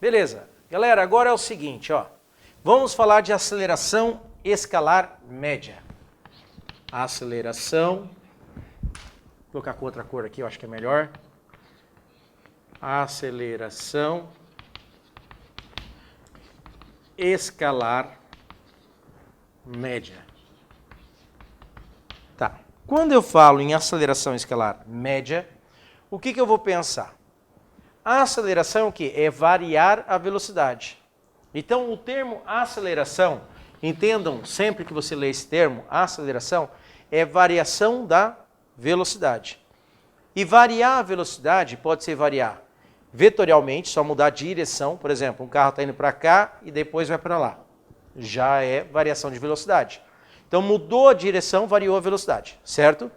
Beleza. Galera, agora é o seguinte, ó. Vamos falar de aceleração escalar média. Aceleração. Vou colocar com outra cor aqui, eu acho que é melhor. Aceleração escalar média. Tá. Quando eu falo em aceleração escalar média, o que eu vou pensar? A aceleração é o quê? É variar a velocidade. Então, o termo aceleração, entendam sempre que você lê esse termo, aceleração, é variação da velocidade. E variar a velocidade pode ser variar vetorialmente, só mudar a direção. Por exemplo, um carro está indo para cá e depois vai para lá. Já é variação de velocidade. Então, mudou a direção, variou a velocidade, certo?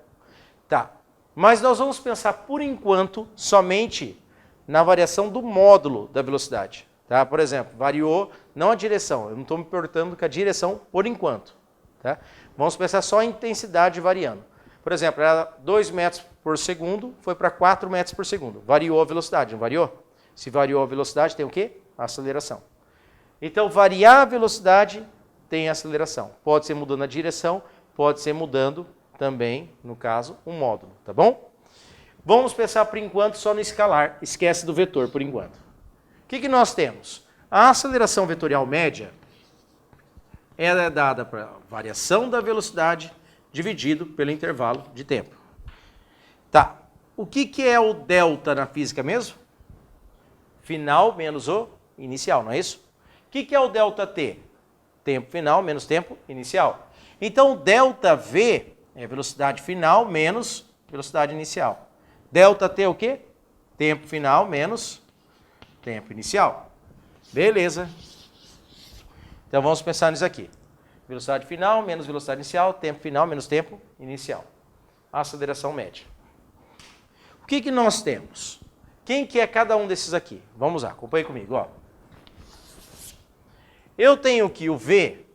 Tá. Mas nós vamos pensar, por enquanto, somente na variação do módulo da velocidade. Tá? Por exemplo, variou não a direção, eu não estou me importando com a direção por enquanto. Tá? Vamos pensar só a intensidade variando. Por exemplo, era 2 metros por segundo, foi para 4 metros por segundo. Variou a velocidade, não variou? Se variou a velocidade, tem o quê? A aceleração. Então, variar a velocidade tem aceleração. Pode ser mudando a direção, pode ser mudando também, no caso, o módulo. Tá bom? Vamos pensar, por enquanto, só no escalar. Esquece do vetor, por enquanto. O que nós temos? A aceleração vetorial média ela é dada para variação da velocidade dividido pelo intervalo de tempo. Tá. O que é o delta na física mesmo? Final menos o inicial, não é isso? O que é o delta T? Tempo final menos tempo inicial. Então, o delta V é velocidade final menos velocidade inicial. Delta T é o quê? Tempo final menos tempo inicial. Beleza. Então vamos pensar nisso aqui. Velocidade final menos velocidade inicial, tempo final menos tempo inicial. Aceleração média. O que nós temos? Quem que é cada um desses aqui? Vamos lá, acompanhe comigo. Ó. Eu tenho aqui o V,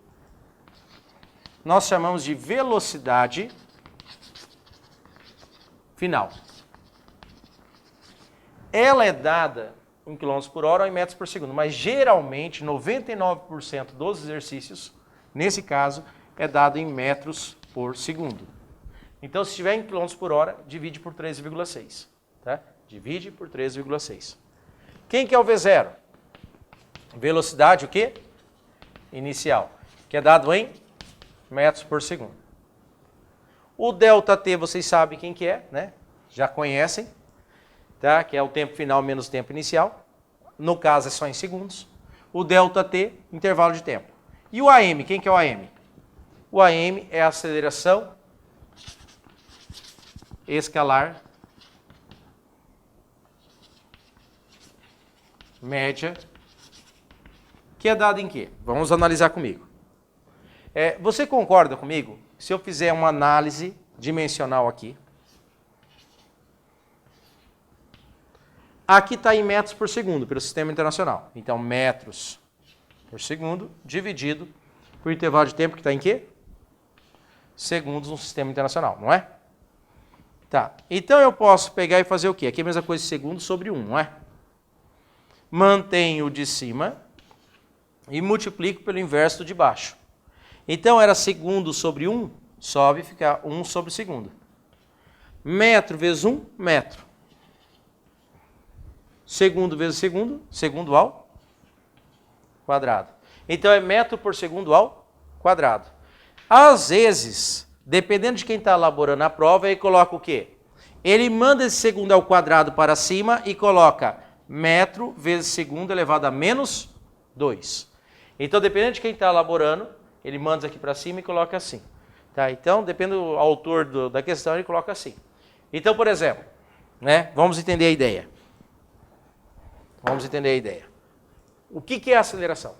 nós chamamos de velocidade final. Ela é dada em km por hora ou em metros por segundo, mas geralmente 99% dos exercícios, nesse caso, é dado em metros por segundo. Então, se estiver em km por hora, divide por 13,6. Tá? Divide por 13,6. Quem que é o V0? Velocidade o quê? Inicial, que é dado em metros por segundo. O ΔT, vocês sabem quem que é, né? Já conhecem. Tá? Que é o tempo final menos o tempo inicial. No caso, é só em segundos. O ΔT, intervalo de tempo. E o AM, quem que é o AM? O AM é a aceleração escalar média, que é dada em quê? Vamos analisar comigo. Você concorda comigo? Se eu fizer uma análise dimensional aqui, aqui está em metros por segundo, pelo sistema internacional. Então, metros por segundo dividido por intervalo de tempo que está em quê? Segundos no sistema internacional, não é? Tá. Então, eu posso pegar e fazer o quê? Aqui é a mesma coisa, segundo sobre 1, não é? Mantenho o de cima e multiplico pelo inverso do de baixo. Então, era segundo sobre 1, sobe e fica 1 sobre segundo. Metro vezes 1, metro. Segundo vezes segundo, segundo ao quadrado. Então, é metro por segundo ao quadrado. Às vezes, dependendo de quem está elaborando a prova, ele coloca o quê? Ele manda esse segundo ao quadrado para cima e coloca metro vezes segundo elevado a menos 2. Então, dependendo de quem está elaborando, ele manda aqui para cima e coloca assim. Tá? Então, depende do autor da questão, ele coloca assim. Então, por exemplo, né, vamos entender a ideia. Vamos entender a ideia. O que é aceleração?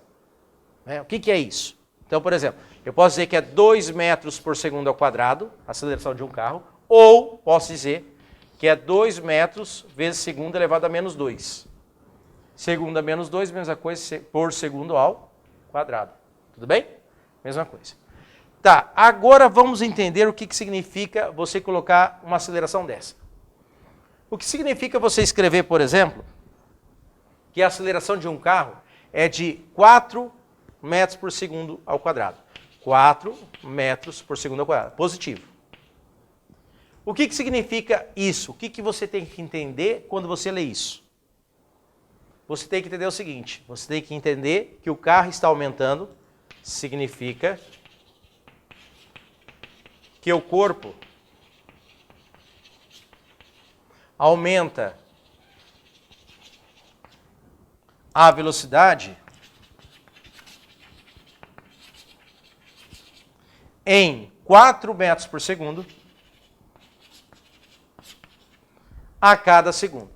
O que é isso? Então, por exemplo, eu posso dizer que é 2 metros por segundo ao quadrado, a aceleração de um carro, ou posso dizer que é 2 metros vezes segundo elevado a menos 2. Segundo a menos 2, mesma coisa por segundo ao quadrado. Tudo bem? Mesma coisa. Tá, agora vamos entender o que significa você colocar uma aceleração dessa. O que significa você escrever, por exemplo, que a aceleração de um carro é de 4 metros por segundo ao quadrado. 4 metros por segundo ao quadrado. Positivo. O que significa isso? O que você tem que entender quando você lê isso? Você tem que entender o seguinte, você tem que entender que o carro está aumentando, significa que o corpo aumenta a velocidade em 4 metros por segundo a cada segundo.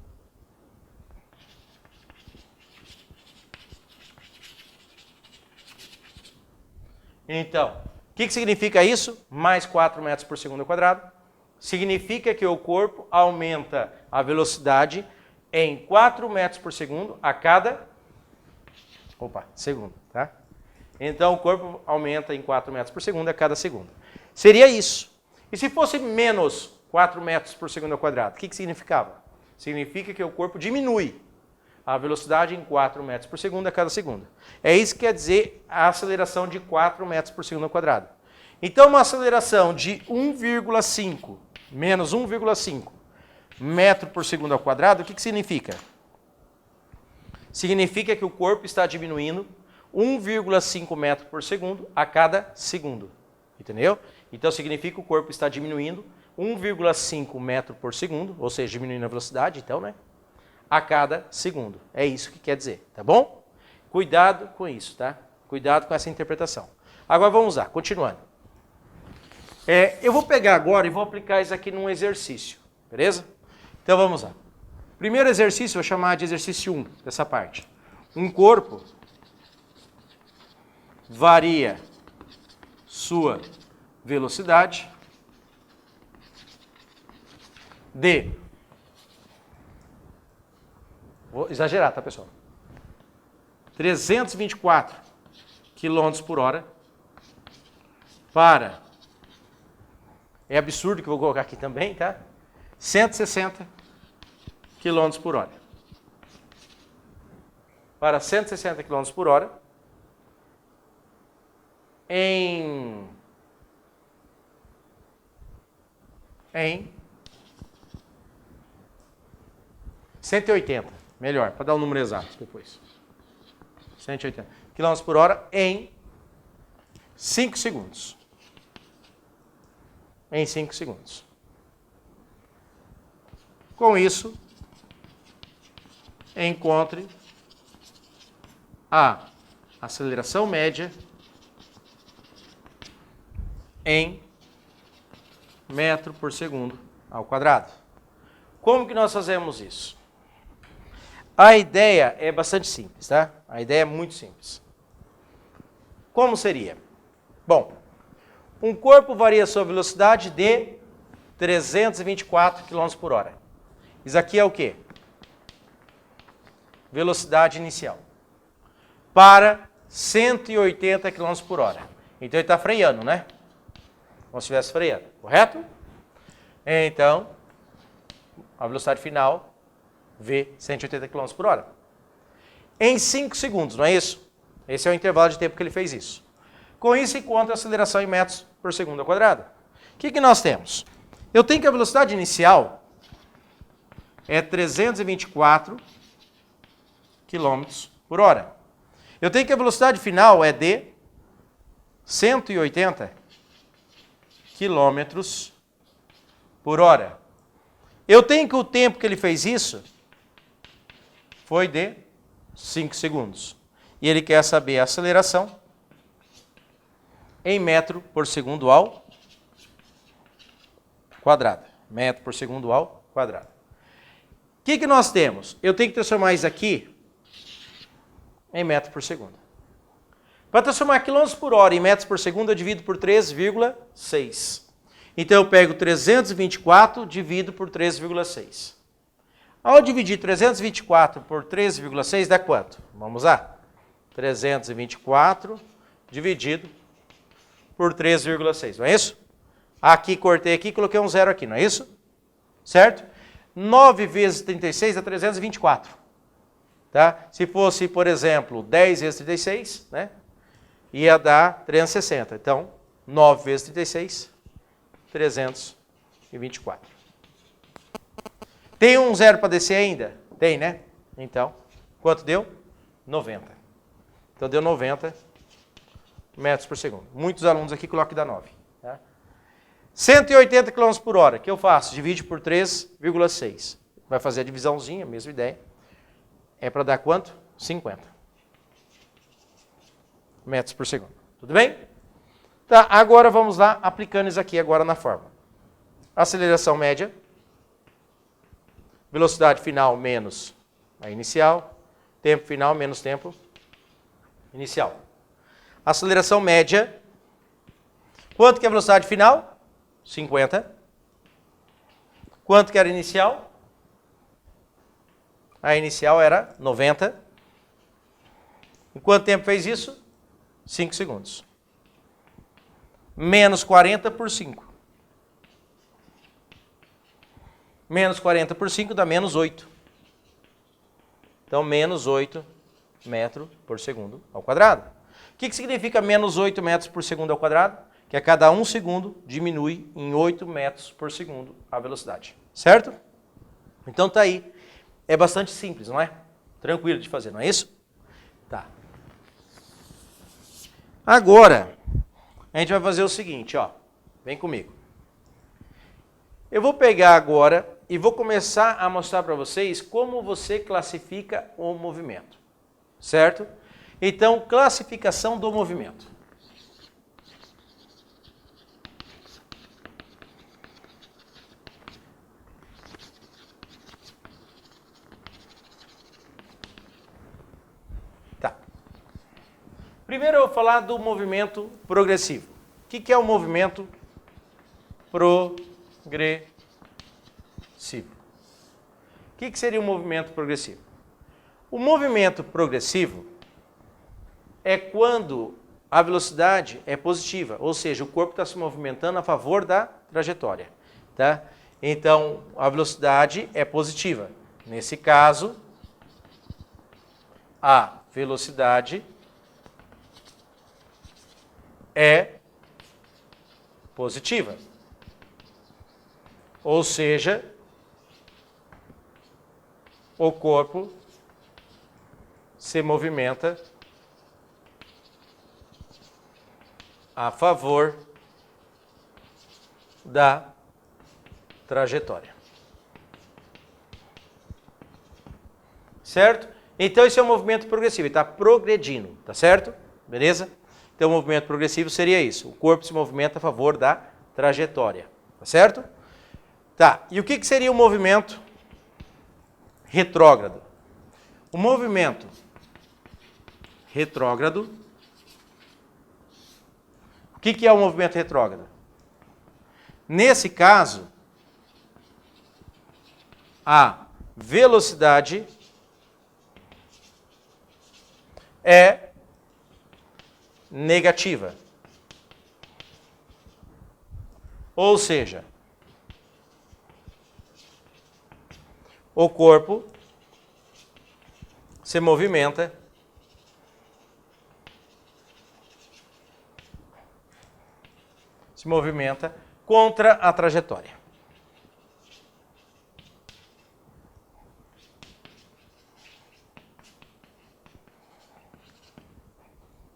Então, o que significa isso? Mais 4 metros por segundo ao quadrado. Significa que o corpo aumenta a velocidade em 4 metros por segundo a cada segundo, tá? Então, o corpo aumenta em 4 metros por segundo a cada segundo. Seria isso. E se fosse menos 4 metros por segundo ao quadrado, o que significava? Significa que o corpo diminui a velocidade em 4 metros por segundo a cada segundo. É isso que quer dizer a aceleração de 4 metros por segundo ao quadrado. Então, uma aceleração de 1,5 menos 1,5 metro por segundo ao quadrado, o que significa? Significa que o corpo está diminuindo 1,5 metro por segundo a cada segundo. Entendeu? Então, significa que o corpo está diminuindo 1,5 metro por segundo, ou seja, diminuindo a velocidade, então, né? A cada segundo. É isso que quer dizer, tá bom? Cuidado com isso, tá? Cuidado com essa interpretação. Agora vamos lá, continuando. Eu vou pegar agora e vou aplicar isso aqui num exercício, beleza? Então vamos lá. Primeiro exercício, eu vou chamar de exercício 1, dessa parte. Um corpo varia sua velocidade de... Vou exagerar, tá, pessoal? 324 km por hora para... É absurdo que eu vou colocar aqui também, tá? 160 km por hora. Para 160 km por hora em 180, melhor, para dar um número exato depois. 180 km por hora em 5 segundos. Em 5 segundos. Com isso, encontre a aceleração média em metro por segundo ao quadrado. Como que nós fazemos isso? A ideia é bastante simples, tá? A ideia é muito simples. Como seria? Bom, um corpo varia sua velocidade de 324 km por hora. Isso aqui é o quê? Velocidade inicial. Para 180 km por hora. Então ele está freando, né? Como se estivesse freando, correto? Então, a velocidade final, V, 180 km por hora. Em 5 segundos, não é isso? Esse é o intervalo de tempo que ele fez isso. Com isso, encontra a aceleração em metros por segundo ao quadrado. O que nós temos? Eu tenho que a velocidade inicial é 324 km por hora. Eu tenho que a velocidade final é de 180 km por hora. Eu tenho que o tempo que ele fez isso foi de 5 segundos. E ele quer saber a aceleração em metro por segundo ao quadrado. Metro por segundo ao quadrado. O que nós temos? Eu tenho que transformar isso aqui em metro por segundo. Para transformar quilômetros por hora em metros por segundo, eu divido por 3,6. Então eu pego 324 divido por 3,6. Ao dividir 324 por 3,6 dá quanto? Vamos lá. 324 dividido por 3,6, não é isso? Aqui, cortei aqui, coloquei um zero aqui, não é isso? Certo? 9 vezes 36 é 324. Tá? Se fosse, por exemplo, 10 vezes 36, né? Ia dar 360. Então, 9 vezes 36, 324. Tem um zero para descer ainda? Tem, né? Então, quanto deu? 90. Então, deu 90 metros por segundo. Muitos alunos aqui colocam que dá 9. Tá? 180 km por hora. O que eu faço? Divide por 3,6. Vai fazer a divisãozinha, mesma ideia. É para dar quanto? 50 metros por segundo. Tudo bem? Tá, agora vamos lá, aplicando isso aqui agora na fórmula. Aceleração média. Velocidade final menos a inicial. Tempo final menos tempo inicial. Aceleração média. Quanto que é a velocidade final? 50. Quanto que era inicial? A inicial era 90. Em quanto tempo fez isso? 5 segundos. Menos 40 por 5. Menos 40 por 5 dá menos 8. Então, menos 8 metros por segundo ao quadrado. O que significa menos 8 metros por segundo ao quadrado? Que a cada 1 segundo diminui em 8 metros por segundo a velocidade. Certo? Então tá aí. É bastante simples, não é? Tranquilo de fazer, não é isso? Tá. Agora, a gente vai fazer o seguinte, ó. Vem comigo. Eu vou pegar agora e vou começar a mostrar para vocês como você classifica o movimento. Certo? Então, classificação do movimento. Tá. Primeiro eu vou falar do movimento progressivo. O que é o movimento progressivo? O que seria um movimento progressivo? O movimento progressivo é quando a velocidade é positiva, ou seja, o corpo está se movimentando a favor da trajetória. Tá? Então, a velocidade é positiva. Nesse caso, a velocidade é positiva. Ou seja, o corpo se movimenta a favor da trajetória. Certo? Então esse é um movimento progressivo, ele está progredindo, tá certo? Beleza? Então o movimento progressivo seria isso, o corpo se movimenta a favor da trajetória, tá certo? Tá, e o que seria o movimento retrógrado? O movimento retrógrado, o que é o movimento retrógrado? Nesse caso, a velocidade é negativa. Ou seja, o corpo se movimenta contra a trajetória.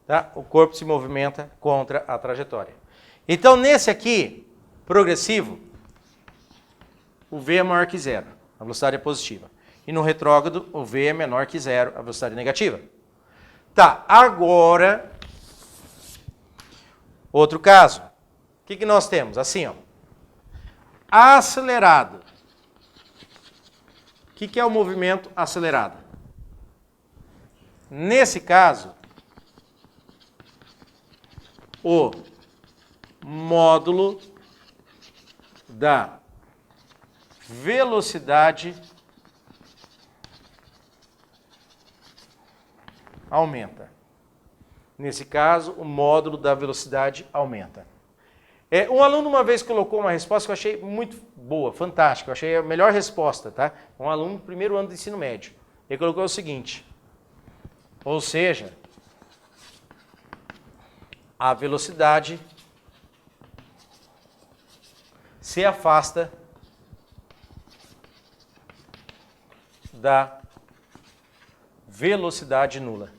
Tá? O corpo se movimenta contra a trajetória. Então, nesse aqui, progressivo, o V é maior que zero, a velocidade é positiva. E no retrógrado, o V é menor que zero, a velocidade é negativa. Tá, agora, outro caso. O que nós temos? Assim, ó. Acelerado. O que é o movimento acelerado? Nesse caso, o módulo da velocidade aumenta. Nesse caso, o módulo da velocidade aumenta. Um aluno uma vez colocou uma resposta que eu achei muito boa, fantástica, eu achei a melhor resposta, tá? Um aluno do primeiro ano do ensino médio. Ele colocou o seguinte, ou seja, a velocidade se afasta da velocidade nula.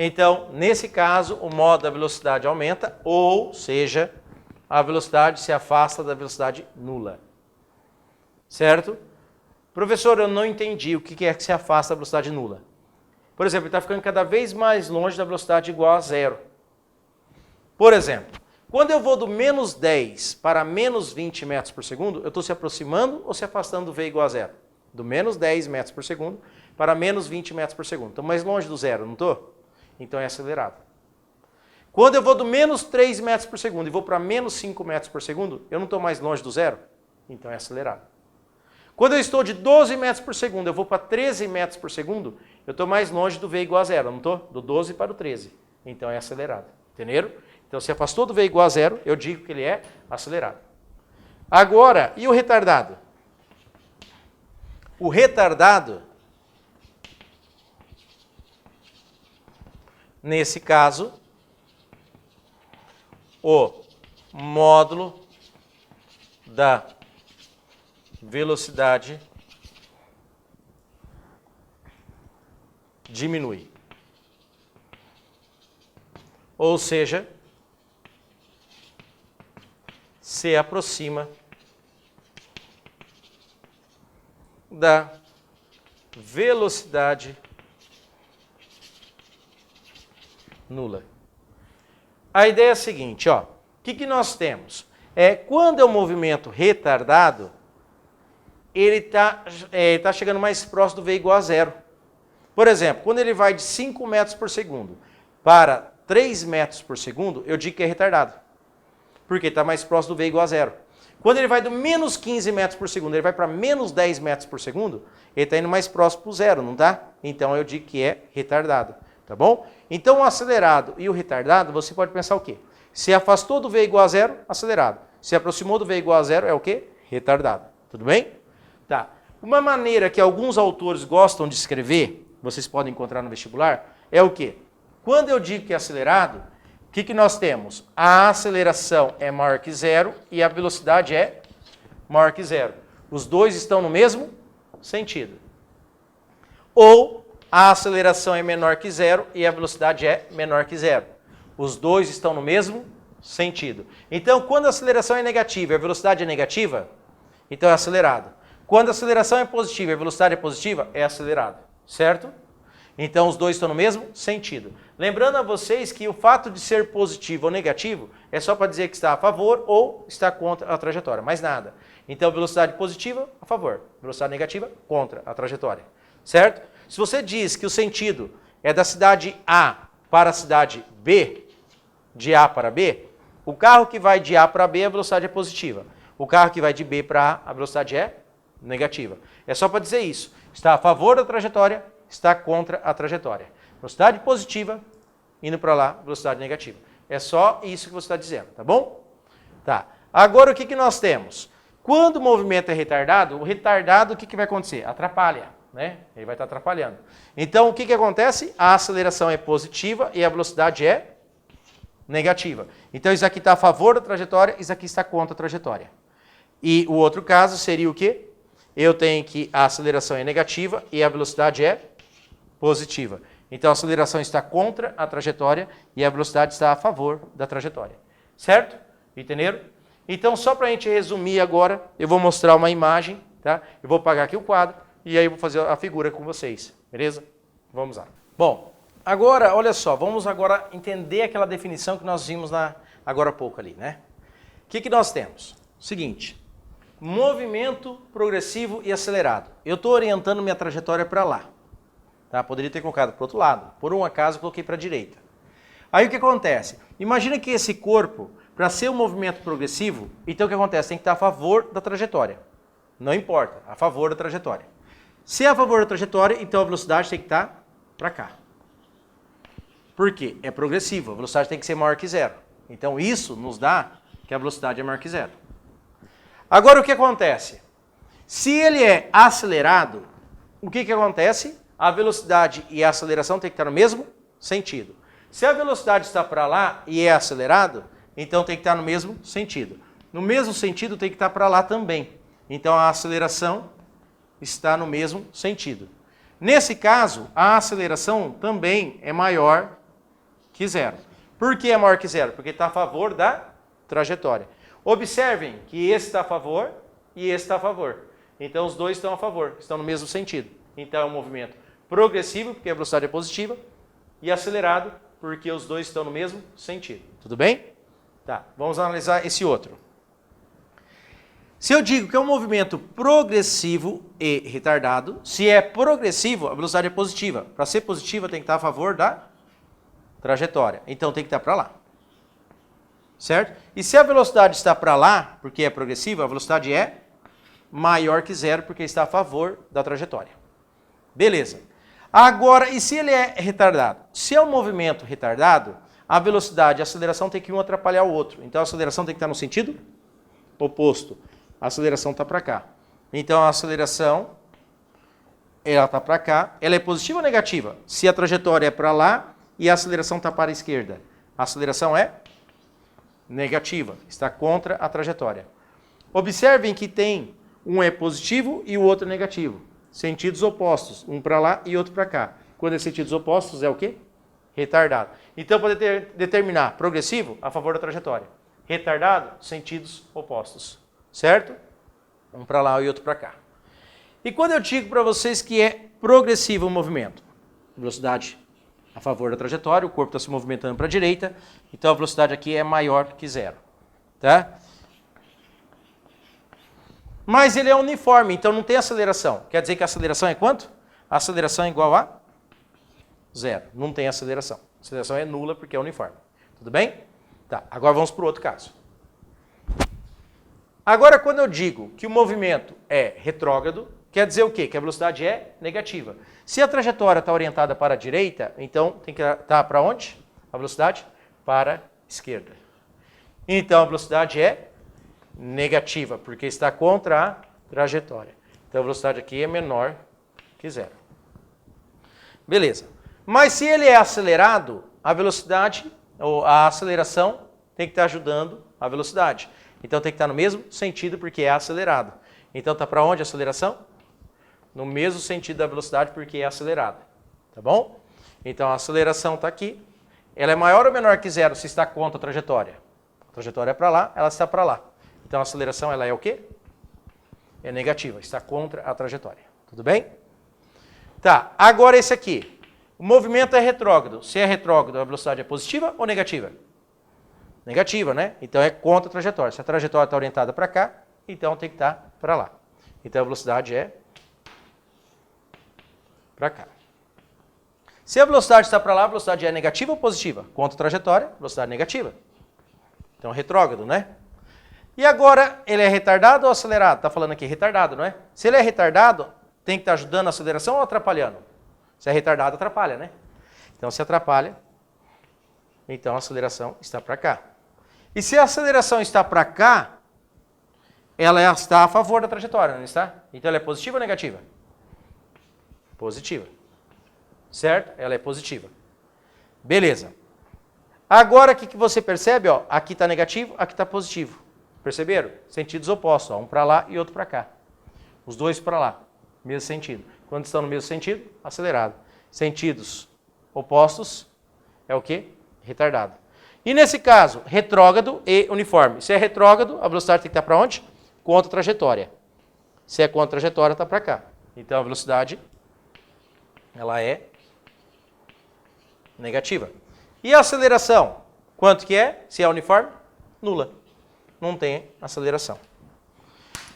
Então, nesse caso, o modo da velocidade aumenta, ou seja, a velocidade se afasta da velocidade nula. Certo? Professor, eu não entendi o que é que se afasta da velocidade nula. Por exemplo, ele está ficando cada vez mais longe da velocidade igual a zero. Por exemplo, quando eu vou do menos 10 para menos 20 metros por segundo, eu estou se aproximando ou se afastando do v igual a zero? Do menos 10 metros por segundo para menos 20 metros por segundo. Estou mais longe do zero, não estou? Então é acelerado. Quando eu vou do menos 3 metros por segundo e vou para menos 5 metros por segundo, eu não estou mais longe do zero? Então é acelerado. Quando eu estou de 12 metros por segundo, eu vou para 13 metros por segundo, eu estou mais longe do v igual a zero, não estou? Do 12 para o 13. Então é acelerado. Entenderam? Então se afastou do v igual a zero, eu digo que ele é acelerado. Agora, e o retardado? O retardado, nesse caso, o módulo da velocidade diminui. Ou seja, se aproxima da velocidade nula. A ideia é a seguinte, ó. O que nós temos? Quando é um movimento retardado, ele está chegando mais próximo do v igual a zero. Por exemplo, quando ele vai de 5 metros por segundo para 3 metros por segundo, eu digo que é retardado. Porque está mais próximo do v igual a zero. Quando ele vai do menos 15 metros por segundo, ele vai para menos 10 metros por segundo, ele está indo mais próximo do zero, não está? Então eu digo que é retardado, tá bom? Então o acelerado e o retardado, você pode pensar o quê? Se afastou do v igual a zero, acelerado. Se aproximou do v igual a zero, é o quê? Retardado. Tudo bem? Tá. Uma maneira que alguns autores gostam de escrever, vocês podem encontrar no vestibular, é o quê? Quando eu digo que é acelerado, o que nós temos? A aceleração é maior que zero e a velocidade é maior que zero. Os dois estão no mesmo sentido. Ou a aceleração é menor que zero e a velocidade é menor que zero. Os dois estão no mesmo sentido. Então, quando a aceleração é negativa e a velocidade é negativa, então é acelerado. Quando a aceleração é positiva e a velocidade é positiva, é acelerado. Certo? Então, os dois estão no mesmo sentido. Lembrando a vocês que o fato de ser positivo ou negativo é só para dizer que está a favor ou está contra a trajetória, mais nada. Então, velocidade positiva, a favor. Velocidade negativa, contra a trajetória. Certo? Se você diz que o sentido é da cidade A para a cidade B, de A para B, o carro que vai de A para B, a velocidade é positiva. O carro que vai de B para A, a velocidade é negativa. É só para dizer isso. Está a favor da trajetória, está contra a trajetória. Velocidade positiva, indo para lá, velocidade negativa. É só isso que você está dizendo, tá bom? Tá. Agora o que nós temos? Quando o movimento é retardado, o retardado o que vai acontecer? Atrapalha, né? Ele vai estar atrapalhando. Então o que acontece? A aceleração é positiva e a velocidade é negativa. Então isso aqui está a favor da trajetória, isso aqui está contra a trajetória. E o outro caso seria o quê? Eu tenho que a aceleração é negativa e a velocidade é positiva. Então a aceleração está contra a trajetória e a velocidade está a favor da trajetória. Certo? Entenderam? Então só para a gente resumir agora, eu vou mostrar uma imagem, tá? Eu vou apagar aqui o quadro e aí eu vou fazer a figura com vocês. Beleza? Vamos lá. Bom, agora, olha só, vamos agora entender aquela definição que nós vimos agora há pouco ali, né? O que nós temos? Seguinte, movimento progressivo e acelerado. Eu estou orientando minha trajetória para lá. Tá? Poderia ter colocado para o outro lado. Por um acaso, eu coloquei para a direita. Aí o que acontece? Imagina que esse corpo, para ser um movimento progressivo, então o que acontece? Tem que estar a favor da trajetória. Não importa, a favor da trajetória. Se é a favor da trajetória, então a velocidade tem que estar para cá. Por quê? É progressivo, a velocidade tem que ser maior que zero. Então isso nos dá que a velocidade é maior que zero. Agora o que acontece? Se ele é acelerado, o que acontece? A velocidade e a aceleração tem que estar no mesmo sentido. Se a velocidade está para lá e é acelerado, então tem que estar no mesmo sentido. No mesmo sentido tem que estar para lá também. Então a aceleração está no mesmo sentido. Nesse caso, a aceleração também é maior que zero. Por que é maior que zero? Porque está a favor da trajetória. Observem que esse está a favor e esse está a favor. Então os dois estão a favor, estão no mesmo sentido. Então é um movimento progressivo, porque a velocidade é positiva, e acelerado, porque os dois estão no mesmo sentido. Tudo bem? Tá, vamos analisar esse outro. Se eu digo que é um movimento progressivo e retardado, se é progressivo, a velocidade é positiva. Para ser positiva tem que estar a favor da trajetória. Então tem que estar para lá. Certo? E se a velocidade está para lá, porque é progressiva, a velocidade é maior que zero, porque está a favor da trajetória. Beleza. Agora, e se ele é retardado? Se é um movimento retardado, a velocidade e a aceleração tem que um atrapalhar o outro. Então a aceleração tem que estar no sentido oposto. A aceleração está para cá. Então a aceleração, ela está para cá. Ela é positiva ou negativa? Se a trajetória é para lá e a aceleração está para a esquerda. A aceleração é negativa. Está contra a trajetória. Observem que tem um é positivo e o outro é negativo. Sentidos opostos. Um para lá e outro para cá. Quando é sentidos opostos, é o quê? Retardado. Então, para determinar progressivo, a favor da trajetória. Retardado, sentidos opostos. Certo? Um para lá e outro para cá. E quando eu digo para vocês que é progressivo o movimento? Velocidade a favor da trajetória, o corpo está se movimentando para a direita, então a velocidade aqui é maior que zero. Tá? Mas ele é uniforme, então não tem aceleração. Quer dizer que a aceleração é quanto? A aceleração é igual a zero. Não tem aceleração. A aceleração é nula porque é uniforme. Tudo bem? Tá, agora vamos para o outro caso. Agora, quando eu digo que o movimento é retrógrado, quer dizer o quê? Que a velocidade é negativa. Se a trajetória está orientada para a direita, então tem que estar para onde? A velocidade? Para a esquerda. Então a velocidade é negativa, porque está contra a trajetória. Então a velocidade aqui é menor que zero. Beleza. Mas se ele é acelerado, a velocidade, ou a aceleração, tem que estar ajudando a velocidade. Então tem que estar no mesmo sentido, porque é acelerado. Então está para onde a aceleração? No mesmo sentido da velocidade, porque é acelerada. Tá bom? Então a aceleração está aqui. Ela é maior ou menor que zero se está contra a trajetória? A trajetória é para lá, ela está para lá. Então a aceleração ela é o quê? É negativa, está contra a trajetória. Tudo bem? Tá, agora esse aqui. O movimento é retrógrado. Se é retrógrado, a velocidade é positiva ou negativa? Negativa, né? Então é contra a trajetória. Se a trajetória está orientada para cá, então tem que estar para lá. Então a velocidade é para cá. Se a velocidade está para lá, a velocidade é negativa ou positiva? Contra a trajetória, velocidade negativa. Então retrógrado, né? E agora, ele é retardado ou acelerado? Está falando aqui retardado, não é? Se ele é retardado, tem que estar ajudando a aceleração ou atrapalhando? Se é retardado, atrapalha, né? Então se atrapalha, então a aceleração está para cá. E se a aceleração está para cá, ela está a favor da trajetória, não está? Então ela é positiva ou negativa? Positiva. Certo? Ela é positiva. Beleza. Agora o que você percebe? Ó, aqui está negativo, aqui está positivo. Perceberam? Sentidos opostos. Ó, um para lá e outro para cá. Os dois para lá. Mesmo sentido. Quando estão no mesmo sentido, acelerado. Sentidos opostos é o quê? Retardado. E nesse caso, retrógrado e uniforme. Se é retrógrado, a velocidade tem que estar para onde? Contra a trajetória. Se é contra a trajetória, está para cá. Então a velocidade ela é negativa. E a aceleração? Quanto que é? Se é uniforme? Nula. Não tem aceleração.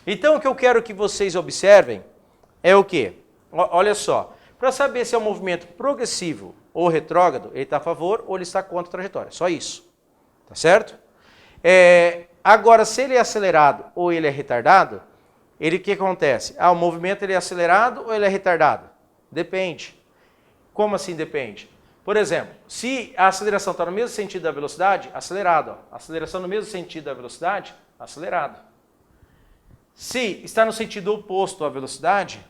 Então o que eu quero que vocês observem é o quê? Olha só. Para saber se é um movimento progressivo ou retrógrado, ele está a favor ou ele está contra a trajetória. Só isso. Tá certo? Agora, se ele é acelerado ou ele é retardado, o que acontece? O movimento ele é acelerado ou ele é retardado? Depende. Como assim depende? Por exemplo, se a aceleração está no mesmo sentido da velocidade, acelerado. Ó. Aceleração no mesmo sentido da velocidade, acelerado. Se está no sentido oposto à velocidade,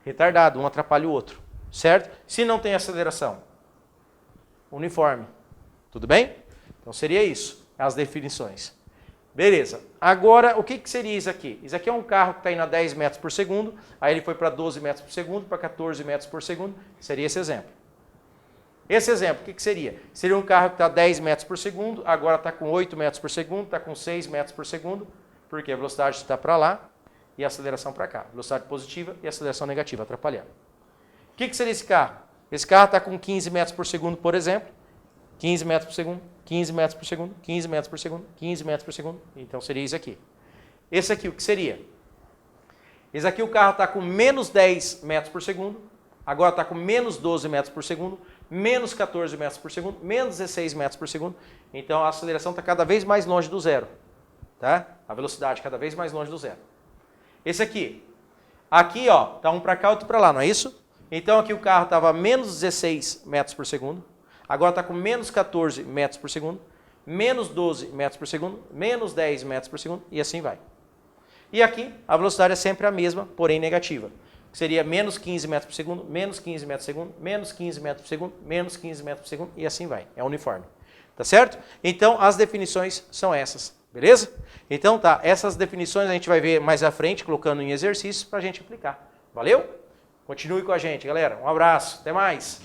retardado, um atrapalha o outro, certo? Se não tem aceleração, uniforme. Tudo bem? Então seria isso, as definições. Beleza. Agora, o que seria isso aqui? Isso aqui é um carro que está indo a 10 metros por segundo, aí ele foi para 12 metros por segundo, para 14 metros por segundo, seria esse exemplo. Esse exemplo, o que seria? Seria um carro que está a 10 metros por segundo, agora está com 8 metros por segundo, está com 6 metros por segundo, porque a velocidade está para lá e a aceleração para cá. Velocidade positiva e aceleração negativa, atrapalhando. O que seria esse carro? Esse carro está com 15 metros por segundo, por exemplo. 15 metros por segundo, 15 metros por segundo, 15 metros por segundo, 15 metros por segundo. Então seria isso aqui. Esse aqui, o que seria? Esse aqui o carro está com menos 10 metros por segundo, agora está com menos 12 metros por segundo, menos 14 metros por segundo, menos 16 metros por segundo. Então a aceleração está cada vez mais longe do zero. Tá? A velocidade cada vez mais longe do zero. Esse aqui. Aqui, ó, está um para cá, outro para lá, não é isso? Então aqui o carro estava a menos 16 metros por segundo. Agora está com menos 14 metros por segundo, menos 12 metros por segundo, menos 10 metros por segundo e assim vai. E aqui a velocidade é sempre a mesma, porém negativa. Que seria menos 15 metros por segundo, menos 15 metros por segundo, menos 15 metros por segundo, menos 15 metros por segundo e assim vai. É uniforme. Tá certo? Então as definições são essas. Beleza? Então tá, essas definições a gente vai ver mais à frente, colocando em exercícios para a gente aplicar. Valeu? Continue com a gente, galera. Um abraço, até mais.